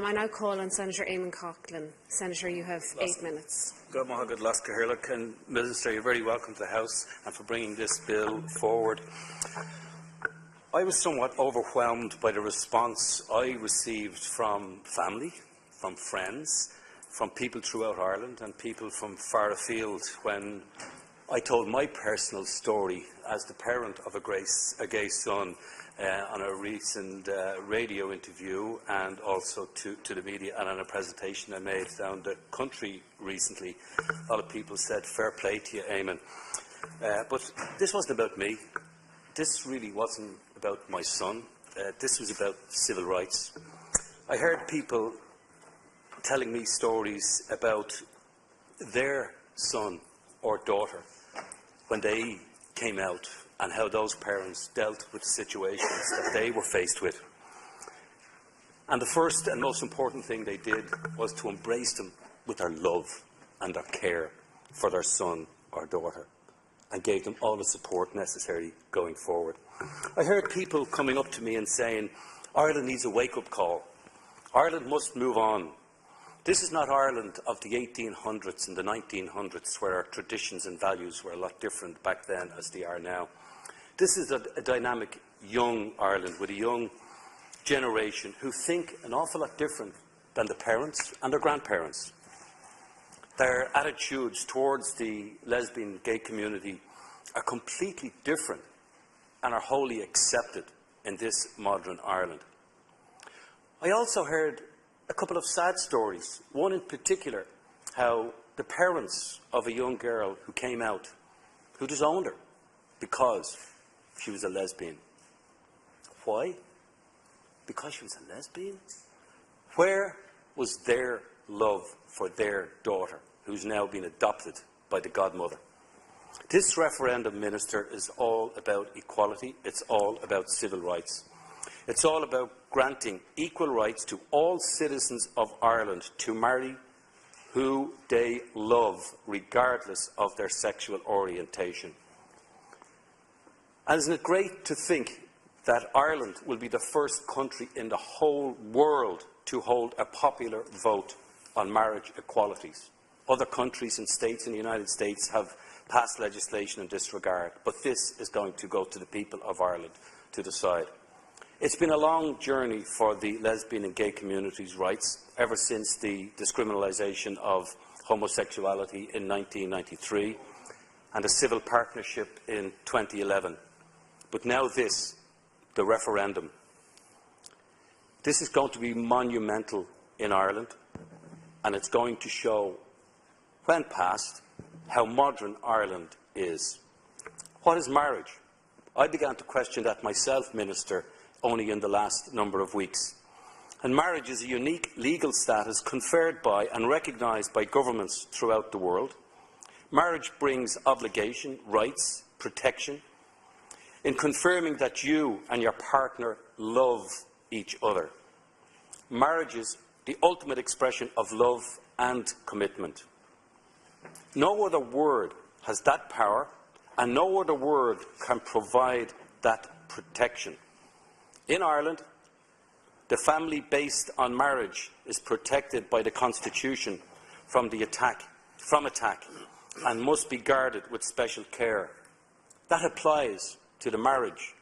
I now call on Senator Eamonn Coughlan. Senator, you have 8 minutes. Good Minister, you're very welcome to the House and for bringing this bill forward. I was somewhat overwhelmed by the response I received from family, from friends, from people throughout Ireland and people from far afield when I told my personal story as the parent of a gay son on a recent radio interview and also to the media and on a presentation I made down the country recently. A lot of people said, fair play to you, Eamonn. But this wasn't about me. This really wasn't about my son. This was about civil rights. I heard people telling me stories about their son or daughter when they came out and how those parents dealt with situations that they were faced with. And the first and most important thing they did was to embrace them with their love and their care for their son or daughter and gave them all the support necessary going forward. I heard people coming up to me and saying, Ireland needs a wake-up call. Ireland must move on. This is not Ireland of the 1800s and the 1900s, where our traditions and values were a lot different back then as they are now. This is a dynamic young Ireland with a young generation who think an awful lot different than the parents and their grandparents. Their attitudes towards the lesbian gay community are completely different and are wholly accepted in this modern Ireland. I also heard a couple of sad stories, one in particular, how the parents of a young girl who came out, who disowned her because she was a lesbian. Why? Because she was a lesbian? Where was their love for their daughter, who's now been adopted by the godmother? This referendum, Minister, is all about equality. It's all about civil rights. It's all about granting equal rights to all citizens of Ireland to marry who they love, regardless of their sexual orientation. And isn't it great to think that Ireland will be the first country in the whole world to hold a popular vote on marriage equalities? Other countries and states in the United States have passed legislation in this regard, but this is going to go to the people of Ireland to decide. It's been a long journey for the lesbian and gay community's rights ever since the discriminalisation of homosexuality in 1993 and a civil partnership in 2011. But now this, the referendum. This is going to be monumental in Ireland, and it's going to show, when passed, how modern Ireland is. What is marriage? I began to question that myself, Minister, only in the last number of weeks. And marriage is a unique legal status conferred by and recognised by governments throughout the world. Marriage brings obligation, rights, protection, in confirming that you and your partner love each other. Marriage is the ultimate expression of love and commitment. No other word has that power, and no other word can provide that protection. In Ireland, the family based on marriage is protected by the Constitution from attack and must be guarded with special care. That applies to the marriage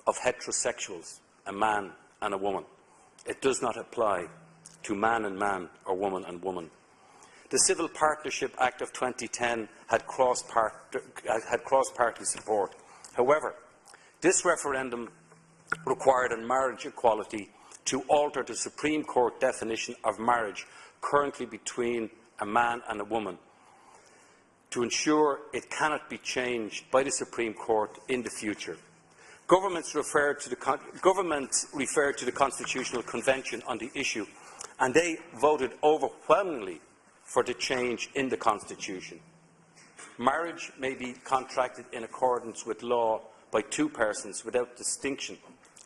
of heterosexuals, a man and a woman. It does not apply to man and man or woman and woman. The Civil Partnership Act of 2010 had cross-party support. However, this referendum required on marriage equality to alter the Supreme Court definition of marriage currently between a man and a woman to ensure it cannot be changed by the Supreme Court in the future. Government referred to the Constitutional Convention on the issue, and they voted overwhelmingly for the change in the Constitution. Marriage may be contracted in accordance with law by two persons without distinction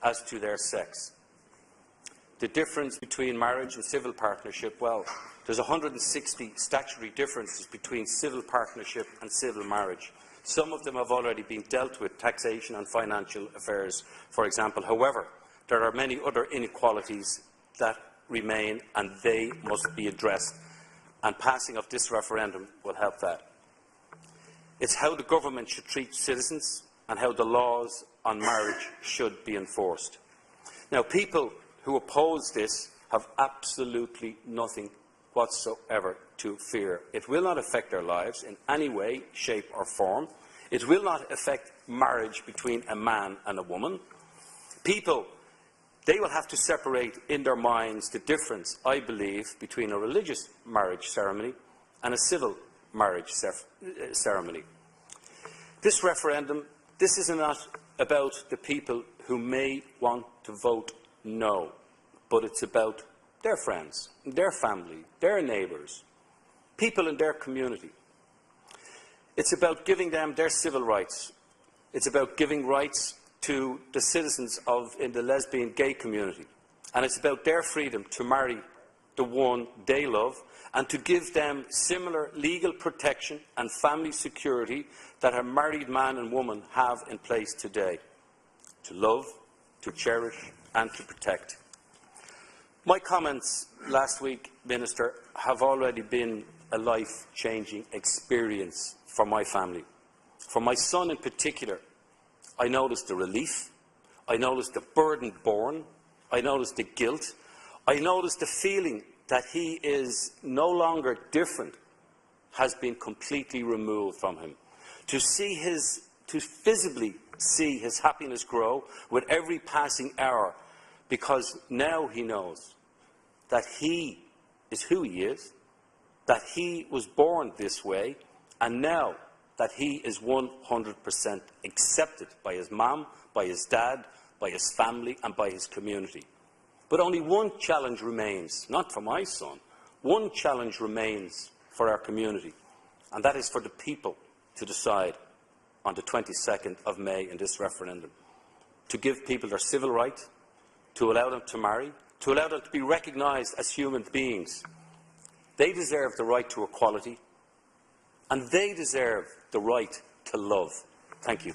as to their sex. The difference between marriage and civil partnership, well, there's 160 statutory differences between civil partnership and civil marriage. Some of them have already been dealt with, taxation and financial affairs, for example. However, there are many other inequalities that remain, and they must be addressed. And passing of this referendum will help that. It's how the government should treat citizens and how the laws on marriage should be enforced. Now, people who oppose this have absolutely nothing whatsoever to fear. It will not affect their lives in any way, shape or form. It will not affect marriage between a man and a woman. People, they will have to separate in their minds the difference, I believe, between a religious marriage ceremony and a civil marriage ceremony. This referendum, this is not about the people who may want to vote no, but it's about their friends, their family, their neighbours, people in their community. It's about giving them their civil rights. It's about giving rights to the citizens in the lesbian gay community. And it's about their freedom to marry the one they love and to give them similar legal protection and family security that a married man and woman have in place today. To love, to cherish and to protect. My comments last week, Minister, have already been a life-changing experience for my family. For my son in particular, I noticed the relief, I noticed the burden borne, I noticed the guilt, I noticed the feeling that he is no longer different has been completely removed from him. To visibly see his happiness grow with every passing hour, because now he knows that he is who he is, that he was born this way, and now that he is 100% accepted by his mum, by his dad, by his family and by his community. But only one challenge remains, not for my son, one challenge remains for our community, and that is for the people to decide on the 22nd of May in this referendum, to give people their civil right, to allow them to marry, to allow them to be recognised as human beings. They deserve the right to equality, and they deserve the right to love. Thank you.